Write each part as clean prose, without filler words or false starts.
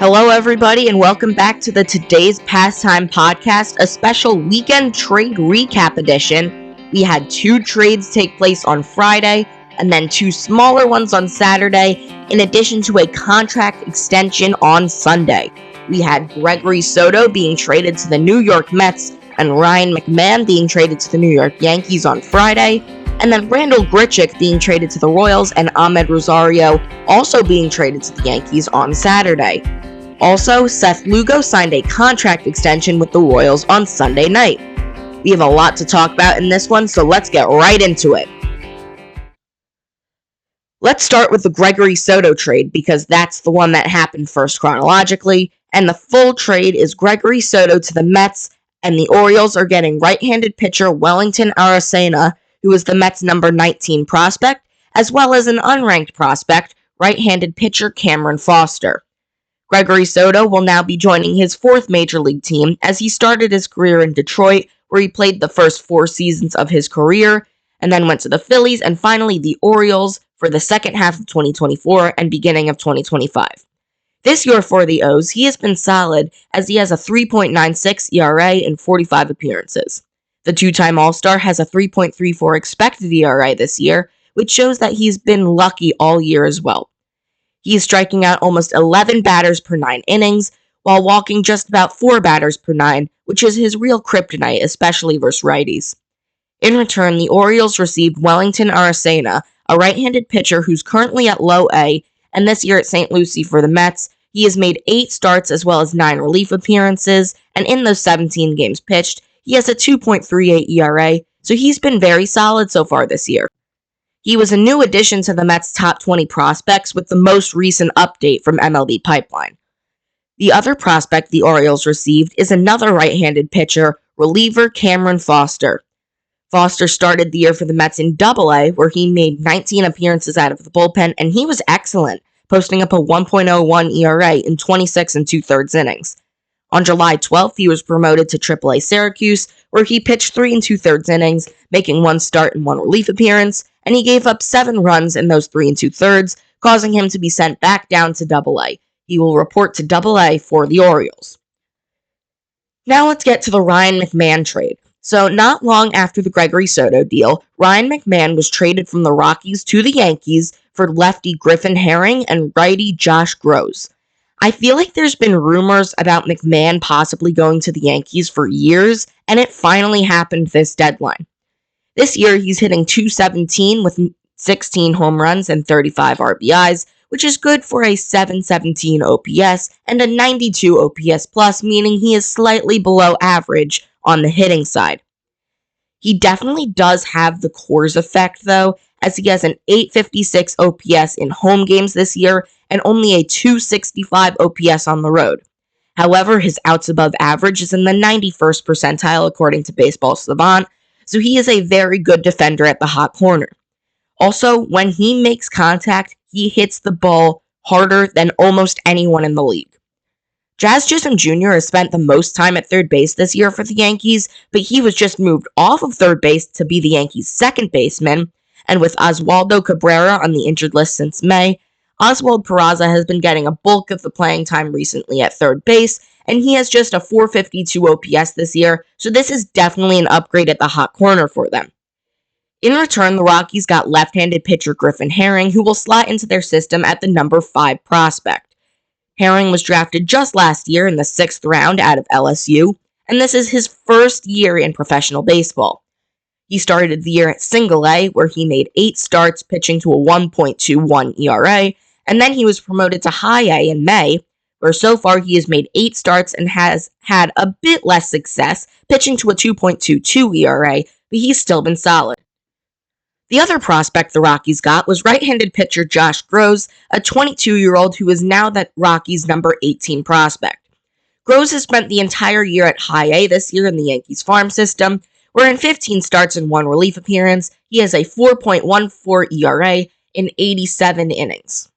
Hello, everybody, and welcome back to the Today's Pastime podcast, a special weekend trade recap edition. We had 2 trades take place on Friday, and then 2 smaller ones on Saturday, in addition to a contract extension on Sunday. We had Gregory Soto being traded to the New York Mets, and Ryan McMahon being traded to the New York Yankees on Friday, and then Randall Grichuk being traded to the Royals, and Ahmed Rosario also being traded to the Yankees on Saturday. Also, Seth Lugo signed a contract extension with the Royals on Sunday night. We have a lot to talk about in this one, so let's get right into it. Let's start with the Gregory Soto trade, because that's the one that happened first chronologically, and the full trade is Gregory Soto to the Mets, and the Orioles are getting right-handed pitcher Wellington Arocena, who is the Mets' number 19 prospect, as well as an unranked prospect, right-handed pitcher Cameron Foster. Gregory Soto will now be joining his 4th major league team, as he started his career in Detroit, where he played the first 4 seasons of his career, and then went to the Phillies and finally the Orioles for the second half of 2024 and beginning of 2025. This year for the O's, he has been solid, as he has a 3.96 ERA in 45 appearances. The 2-time All-Star has a 3.34 expected ERA this year, which shows that he's been lucky all year as well. He is striking out almost 11 batters per 9 innings, while walking just about 4 batters per 9, which is his real kryptonite, especially versus righties. In return, the Orioles received Wellington Arocena, a right-handed pitcher who's currently at low A, and this year at St. Lucie for the Mets, he has made 8 starts as well as 9 relief appearances, and in those 17 games pitched, he has a 2.38 ERA, so he's been very solid so far this year. He was a new addition to the Mets' top 20 prospects with the most recent update from MLB Pipeline. The other prospect the Orioles received is another right-handed pitcher, reliever Cameron Foster. Foster started the year for the Mets in Double-A, where he made 19 appearances out of the bullpen, and he was excellent, posting up a 1.01 ERA in 26 2/3 innings. On July 12th, he was promoted to Triple-A Syracuse, where he pitched 3 2/3 innings, making 1 start and 1 relief appearance, and he gave up 7 runs in those 3 2/3, causing him to be sent back down to Double-A. He will report to Double-A for the Orioles. Now let's get to the Ryan McMahon trade. So not long after the Gregory Soto deal, Ryan McMahon was traded from the Rockies to the Yankees for lefty Griffin Herring and righty Josh Grosz. I feel like there's been rumors about McMahon possibly going to the Yankees for years, and it finally happened this deadline. This year, he's hitting .217 with 16 home runs and 35 RBIs, which is good for a .717 OPS and a 92 OPS plus, meaning he is slightly below average on the hitting side. He definitely does have the Coors effect, though, as he has an .856 OPS in home games this year and only a .265 OPS on the road. However, his outs above average is in the 91st percentile according to Baseball Savant, so he is a very good defender at the hot corner. Also, when he makes contact, he hits the ball harder than almost anyone in the league. Jazz Chisholm Jr. has spent the most time at third base this year for the Yankees, but he was just moved off of third base to be the Yankees' second baseman, and with Oswaldo Cabrera on the injured list since May, Oswald Peraza has been getting a bulk of the playing time recently at third base, and he has just a .452 OPS this year, so this is definitely an upgrade at the hot corner for them. In return, the Rockies got left-handed pitcher Griffin Herring, who will slot into their system at the number 5 prospect. Herring was drafted just last year in the 6th round out of LSU, and this is his first year in professional baseball. He started the year at Single-A, where he made 8 starts, pitching to a 1.21 ERA, and then he was promoted to High-A in May, where so far he has made 8 starts and has had a bit less success, pitching to a 2.22 ERA, but he's still been solid. The other prospect the Rockies got was right-handed pitcher Josh Grosz, a 22-year-old who is now the Rockies' number 18 prospect. Grosz has spent the entire year at High-A this year in the Yankees farm system, where in 15 starts and 1 relief appearance, he has a 4.14 ERA in 87 innings.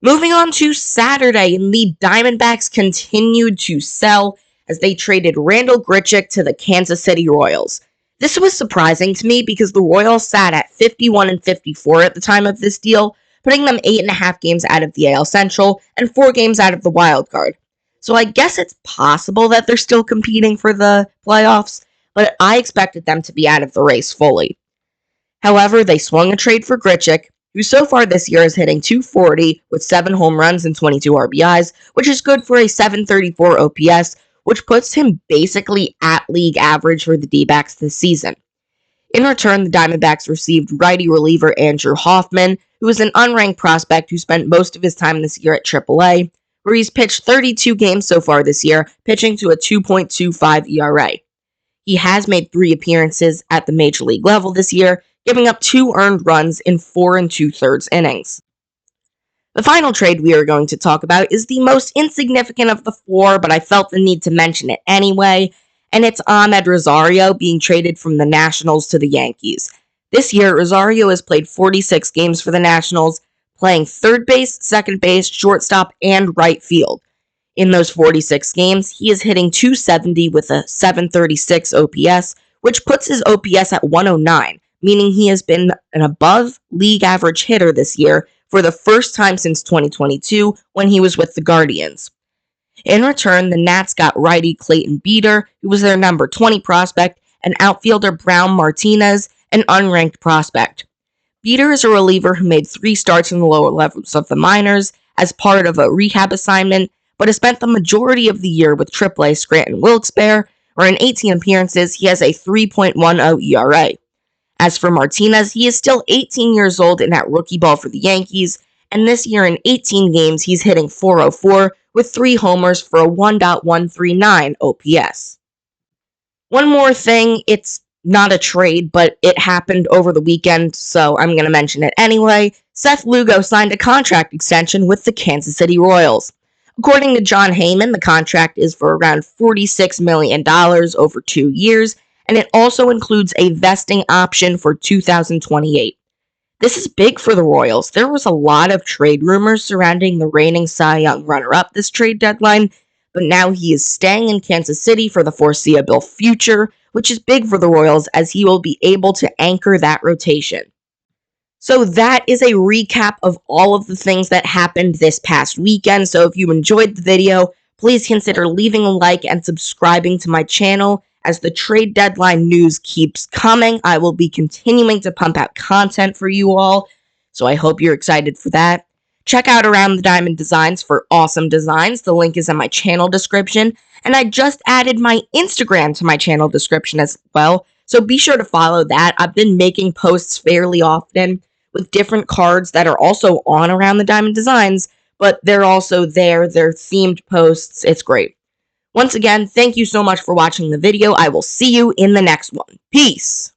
Moving on to Saturday, the Diamondbacks continued to sell as they traded Randall Grichuk to the Kansas City Royals. This was surprising to me because the Royals sat at 51 and 54 at the time of this deal, putting them 8.5 games out of the AL Central and 4 games out of the wild card. So I guess it's possible that they're still competing for the playoffs, but I expected them to be out of the race fully. However, they swung a trade for Grichuk, who so far this year is hitting .240 with 7 home runs and 22 RBIs, which is good for a .734 OPS, which puts him basically at league average for the D-backs this season. In return, the Diamondbacks received righty reliever Andrew Hoffman, who is an unranked prospect who spent most of his time this year at AAA, where he's pitched 32 games so far this year, pitching to a 2.25 ERA. He has made 3 appearances at the major league level this year, giving up 2 earned runs in 4 2/3 innings. The final trade we are going to talk about is the most insignificant of the 4, but I felt the need to mention it anyway, and it's Amed Rosario being traded from the Nationals to the Yankees. This year, Rosario has played 46 games for the Nationals, playing third base, second base, shortstop, and right field. In those 46 games, he is hitting .270 with a .736 OPS, which puts his OPS at 109, meaning he has been an above league average hitter this year for the first time since 2022 when he was with the Guardians. In return, the Nats got righty Clayton Beeter, who was their number 20 prospect, and outfielder Brown Martinez, an unranked prospect. Beeter is a reliever who made 3 starts in the lower levels of the minors as part of a rehab assignment, but has spent the majority of the year with AAA Scranton Wilkes-Barre, where in 18 appearances he has a 3.10 ERA. As for Martinez, he is still 18 years old and at rookie ball for the Yankees, and this year in 18 games he's hitting .404 with 3 homers for a 1.139 OPS. One more thing, it's not a trade, but it happened over the weekend, so I'm going to mention it anyway. Seth Lugo signed a contract extension with the Kansas City Royals. According to John Heyman, the contract is for around $46 million over 2 years, and it also includes a vesting option for 2028. This is big for the Royals. There was a lot of trade rumors surrounding the reigning Cy Young runner-up this trade deadline, but now he is staying in Kansas City for the foreseeable future, which is big for the Royals as he will be able to anchor that rotation. So that is a recap of all of the things that happened this past weekend. So if you enjoyed the video, please consider leaving a like and subscribing to my channel. As the trade deadline news keeps coming, I will be continuing to pump out content for you all. So I hope you're excited for that. Check out Around the Diamond Designs for awesome designs. The link is in my channel description. And I just added my Instagram to my channel description as well. So be sure to follow that. I've been making posts fairly often with different cards that are also on Around the Diamond Designs, but they're also there. They're themed posts. It's great. Once again, thank you so much for watching the video. I will see you in the next one. Peace!